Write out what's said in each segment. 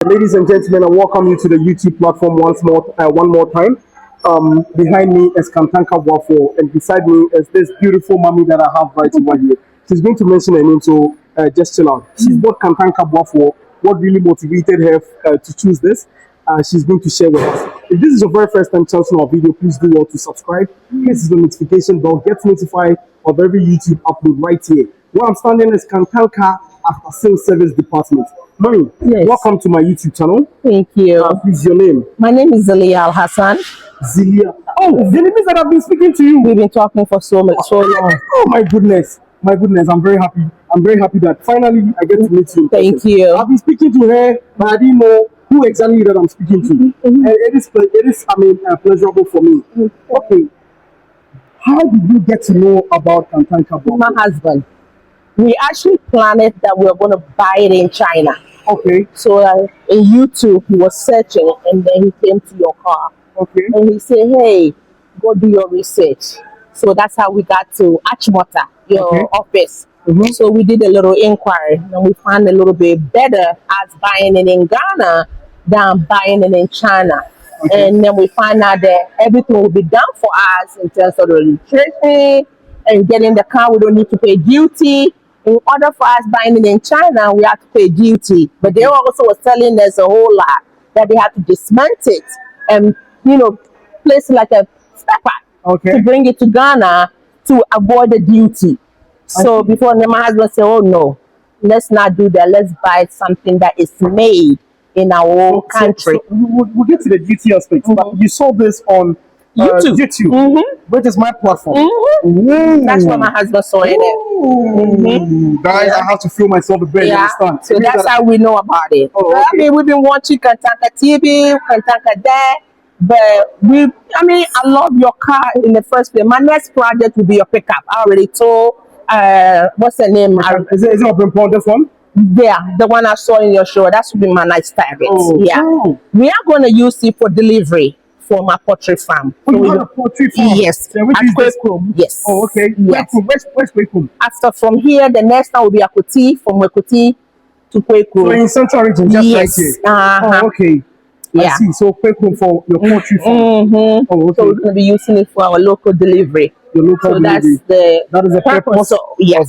Ladies and gentlemen, I welcome you to the YouTube platform one more time. Behind me is Kantanka Boafo, and beside me is this beautiful mommy that I have right over here. She's going to mention her name, so just chill out. She's got Kantanka Boafo. What really motivated her to choose this? She's going to share with us. If this is your very first time chancing our video, please do well to subscribe. This is the notification bell. Get notified of every YouTube upload right here. Where I'm standing is Kantanka After Sales Service Department. Mommy, Yes. welcome to my YouTube channel. Thank you. Please, your name? My name is Zalia Al Hassan. Zilia. Oh, the enemies that I've been speaking to you. We've been talking for so long. Oh my goodness. My goodness, I'm very happy. I'm very happy that finally I get to meet you. Thank you. I've been speaking to her, but I didn't know who exactly that I'm speaking to. And it is, pleasurable for me. Okay. How did you get to know about Kantanka Boafo? My husband. We actually planned it that we were going to buy it in China. Okay. So in YouTube, he was searching and then he came to your car. Okay. And he said, hey, go do your research. So that's how we got to Achimota, your office. So we did a little inquiry and we found a little bit better as buying it in Ghana than buying it in China. And then we find out that everything will be done for us in terms of the registration and getting the car. We don't need to pay duty. In order for us buying it in China, we have to pay duty. But they also was telling us a whole lot that they have to dismantle it and, place like a stepper to bring it to Ghana to avoid the duty. So before my husband said, oh no, let's not do that. Let's buy something that is made in our own country. So we'll get to the duty aspect, but you saw this on YouTube, which is my platform. That's where my husband saw it. Guys, I have to feel myself a bit. You understand? So that's how we know about it. I mean, we've been watching Kantanka TV, Kantanka there, but I love your car in the first place. My next project will be your pickup. I already told, what's the name? Is it open for this one? Yeah, the one I saw in your show. That should be my next target. We are going to use it for delivery for my poultry farm. You have a poultry farm? Yes. At Kwekum. Yes. Oh, okay. Yes. Where's Kwekum? After from here, the next one will be Akuti, from Akuti to Kwekum. So in Central Region, just right here. Oh, okay. I see. So Kwekum for your poultry farm. Oh, okay. So we're going to be using it for our local delivery. Your local delivery. That is the purpose of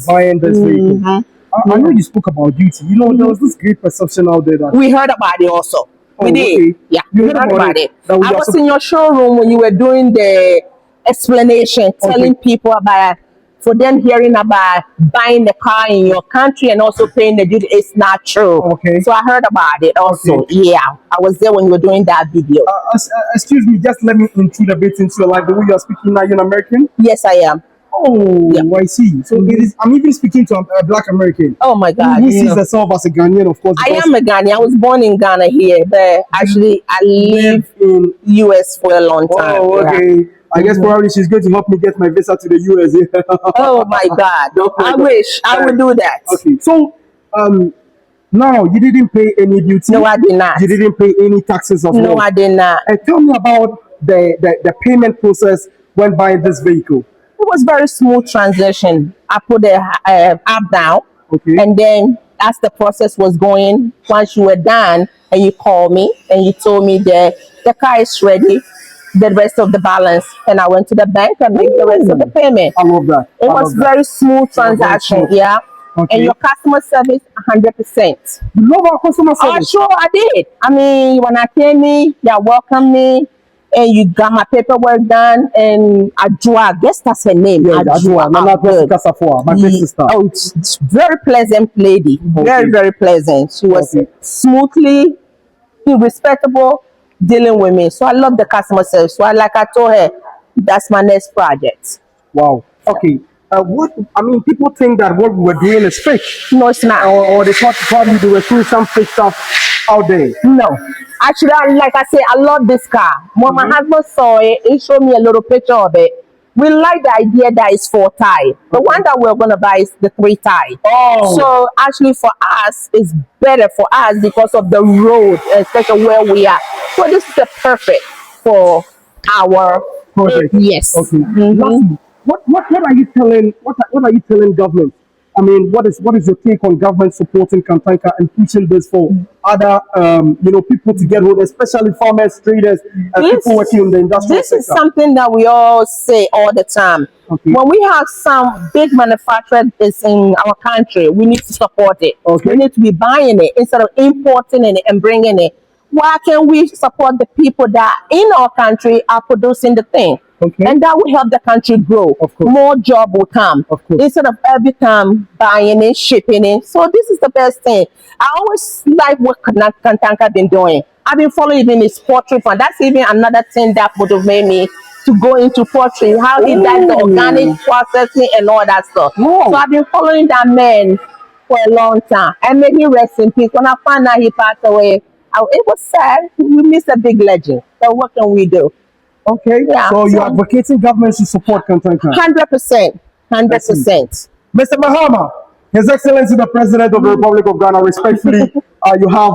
buying this vehicle. I know you spoke about duty. There was this great perception out there that we heard about it also. We did. Yeah, we heard about it. I was in your showroom when you were doing the explanation, telling people about, for them hearing about buying the car in your country and also paying the duty. It's not true. So I heard about it also. Yeah, I was there when you were doing that video. Excuse me, just let me intrude a bit into your life. The way you are speaking now, you're an American? Yes, I am. Oh, I see. So I'm even speaking to a Black American. Oh my God! Who sees herself as a Ghanaian, of course. I am a Ghanaian. I was born in Ghana here, but actually I live in US for a long time. Oh, okay. I guess probably she's going to help me get my visa to the US. Oh my God! I wish I would do that. Okay. So, now you didn't pay any duty. No, I did not. You didn't pay any taxes of No, I did not. And tell me about the payment process when buying this vehicle. It was very smooth transition. I put the app down, and then as the process was going, once you were done, and you called me and you told me that the car is ready, the rest of the balance, and I went to the bank and made the rest of the payment. I love that. It was very smooth transaction, and your customer service 100%. You love our customer service? Oh, sure, I did. I mean, when I came in, they welcomed me. And you got my paperwork done, and Ajua, I guess that's her name. Yeah, Ajua. My big sister. Oh, it's very pleasant lady. Very pleasant. She was smoothly, respectable, dealing with me. So I love the customer service. So I told her, that's my next project. Wow. Okay. People think that what we were doing is fake. No, it's not. Or they thought probably they were doing some fake stuff out there. No. Actually, like I say, I love this car. When my husband saw it, he showed me a little picture of it. We like the idea that it's 4-tie. The one that we're going to buy is the 3-tie. So actually for us, it's better for us because of the road, especially where we are. So this is the perfect for our project. Yes. Okay. What are you telling government I mean, what is your take on government supporting Kantanka and pushing this for other, people to get hold, especially farmers, traders, people working in the industrial this sector? is something that we all say all the time. Okay. When we have some big manufacturers in our country, we need to support it. Okay. We need to be buying it instead of importing it and bringing it. Why can't we support the people that in our country are producing the thing? Okay. And that will help the country grow. Of course. More job will come. Of course. Instead of every time buying it, shipping it. So this is the best thing. I always like what Kantanka been doing. I've been following even his poultry farm. That's even another thing that would have made me to go into poultry. How he does the organic processing and all that stuff. Wow. So I've been following that man for a long time. And may he rest in peace. When I found out he passed away, it was sad. We missed a big legend. So what can we do? Okay. Yeah, So you're advocating government to support Kantanka? 100%. 100%. Mr. Mahama, His Excellency the President of the Republic of Ghana, respectfully, you have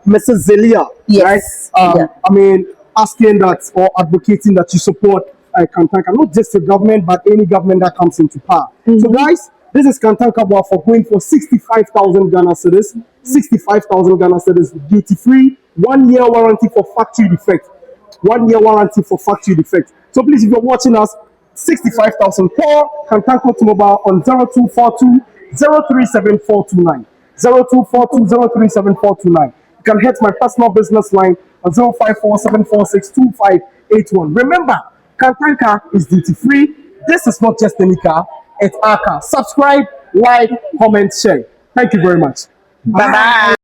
Mrs. Zelia, Yes. right? Yeah. I mean, asking that or advocating that you support Kantanka, not just the government, but any government that comes into power. So, guys, this is Kantanka Boafo going for 65,000 Ghana cedis, 65,000 Ghana cedis, duty free, 1 year warranty for factory defect. 1 year warranty for factory defect. So please, if you're watching us, 65,000 call Kantanka Automobile on 0242 037429. 0242 037429. You can hit my personal business line on 054 746 2581. Remember, Kantanka is duty free. This is not just any car, it's our car. Subscribe, like, comment, share. Thank you very much. Bye-bye.